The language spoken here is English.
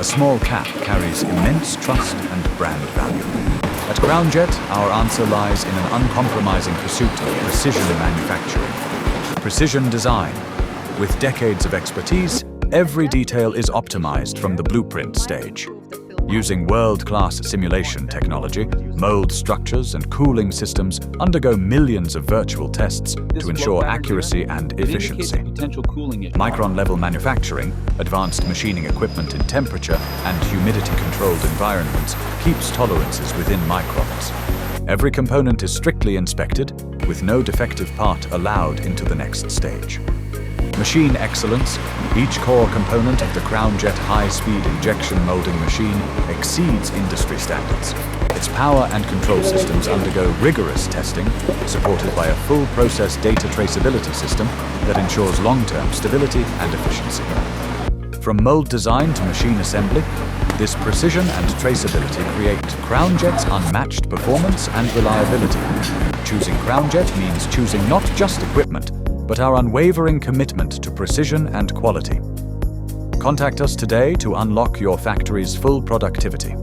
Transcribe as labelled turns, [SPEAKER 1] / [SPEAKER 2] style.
[SPEAKER 1] A small cap carries immense trust and brand value. At CrownJet, our answer lies in an uncompromising pursuit of precision manufacturing. Precision design. With decades of expertise, every detail is optimized from the blueprint stage. Using world-class simulation technology, mold structures and cooling systems undergo millions of virtual tests to ensure accuracy and efficiency. Micron-Level Manufacturing, advanced machining equipment in temperature and humidity-controlled environments, keeps tolerances within microns. Every component is strictly inspected, with no defective part allowed into the next stage. Machine excellence. Each core component of the CrownJet high-speed injection molding machine exceeds industry standards. Its power and control systems undergo rigorous testing, supported by a full process data traceability system that ensures long-term stability and efficiency. From mold design to machine assembly, this precision and traceability create CrownJet's unmatched performance and reliability. Choosing CrownJet means choosing not just equipment, but our unwavering commitment to precision and quality. Contact us today to unlock your factory's full productivity.